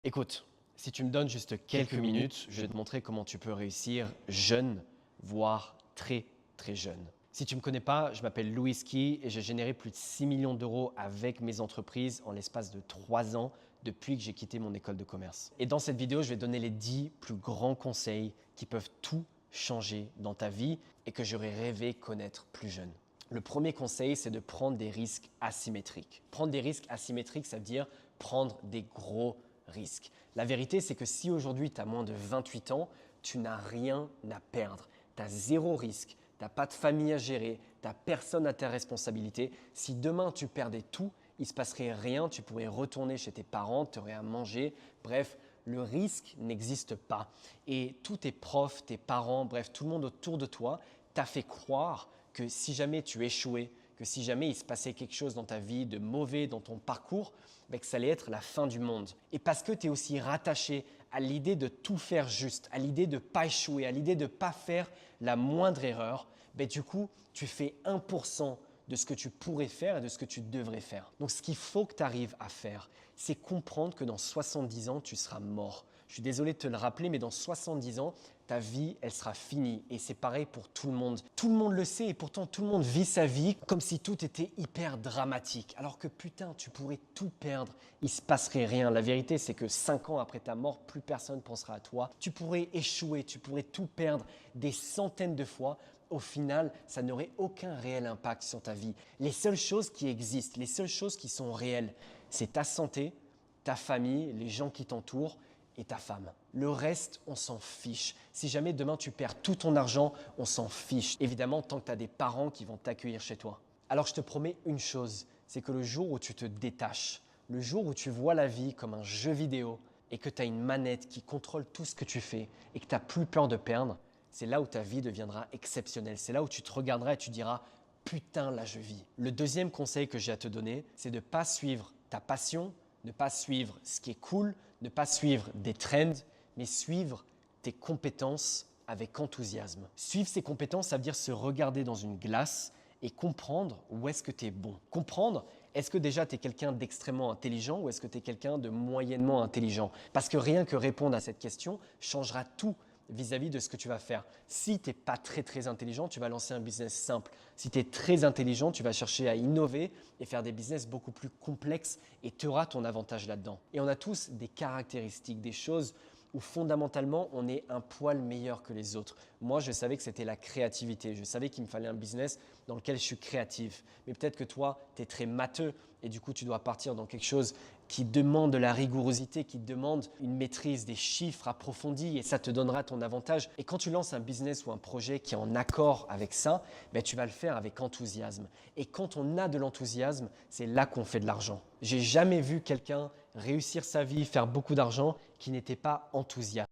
Écoute, si tu me donnes juste quelques minutes, je vais te montrer comment tu peux réussir jeune, voire très très jeune. Si tu ne me connais pas, je m'appelle Louis Ski et j'ai généré plus de 6 millions d'euros avec mes entreprises en l'espace de 3 ans depuis que j'ai quitté mon école de commerce. Et dans cette vidéo, je vais donner les 10 plus grands conseils qui peuvent tout changer dans ta vie et que j'aurais rêvé connaître plus jeune. Le premier conseil, c'est de prendre des risques asymétriques. Prendre des risques asymétriques, ça veut dire prendre des gros risques. La vérité, c'est que si aujourd'hui tu as moins de 28 ans, tu n'as rien à perdre. Tu as zéro risque, tu n'as pas de famille à gérer, tu n'as personne à ta responsabilité. Si demain tu perdais tout, il ne se passerait rien, tu pourrais retourner chez tes parents, tu aurais à manger. Bref, le risque n'existe pas. Et tous tes profs, tes parents, bref, tout le monde autour de toi t'a fait croire que si jamais tu échouais, que si jamais il se passait quelque chose dans ta vie de mauvais, dans ton parcours, que ça allait être la fin du monde. Et parce que tu es aussi rattaché à l'idée de tout faire juste, à l'idée de ne pas échouer, à l'idée de ne pas faire la moindre erreur, du coup, tu fais 1% de ce que tu pourrais faire et de ce que tu devrais faire. Donc, ce qu'il faut que tu arrives à faire, c'est comprendre que dans 70 ans, tu seras mort. Je suis désolé de te le rappeler, mais dans 70 ans, ta vie, elle sera finie. Et c'est pareil pour tout le monde. Tout le monde le sait et pourtant tout le monde vit sa vie comme si tout était hyper dramatique. Alors que putain, tu pourrais tout perdre, il ne se passerait rien. La vérité, c'est que 5 ans après ta mort, plus personne pensera à toi. Tu pourrais échouer, tu pourrais tout perdre des centaines de fois. Au final, ça n'aurait aucun réel impact sur ta vie. Les seules choses qui existent, les seules choses qui sont réelles, c'est ta santé, ta famille, les gens qui t'entourent et ta femme. Le reste, on s'en fiche. Si jamais demain tu perds tout ton argent, on s'en fiche. Évidemment, tant que tu as des parents qui vont t'accueillir chez toi. Alors je te promets une chose, c'est que le jour où tu te détaches, le jour où tu vois la vie comme un jeu vidéo et que tu as une manette qui contrôle tout ce que tu fais et que tu n'as plus peur de perdre, c'est là où ta vie deviendra exceptionnelle. C'est là où tu te regarderas et tu diras « Putain, là je vis ». Le deuxième conseil que j'ai à te donner, c'est de ne pas suivre ta passion, ne pas suivre ce qui est cool, ne pas suivre des trends, mais suivre tes compétences avec enthousiasme. Suivre ses compétences, ça veut dire se regarder dans une glace et comprendre où est-ce que tu es bon. Comprendre, est-ce que déjà tu es quelqu'un d'extrêmement intelligent ou est-ce que tu es quelqu'un de moyennement intelligent? Parce que rien que répondre à cette question changera tout vis-à-vis de ce que tu vas faire. Si tu n'es pas très intelligent, tu vas lancer un business simple. Si tu es très intelligent, tu vas chercher à innover et faire des business beaucoup plus complexes et tu auras ton avantage là-dedans. Et on a tous des caractéristiques, des choses où fondamentalement on est un poil meilleur que les autres. Moi, je savais que c'était la créativité. Je savais qu'il me fallait un business dans lequel je suis créatif. Mais peut-être que toi, tu es très matheux et du coup, tu dois partir dans quelque chose qui demande de la rigourosité, qui demande une maîtrise des chiffres approfondis et ça te donnera ton avantage. Et quand tu lances un business ou un projet qui est en accord avec ça, tu vas le faire avec enthousiasme. Et quand on a de l'enthousiasme, c'est là qu'on fait de l'argent. J'ai jamais vu quelqu'un réussir sa vie, faire beaucoup d'argent qui n'était pas enthousiaste.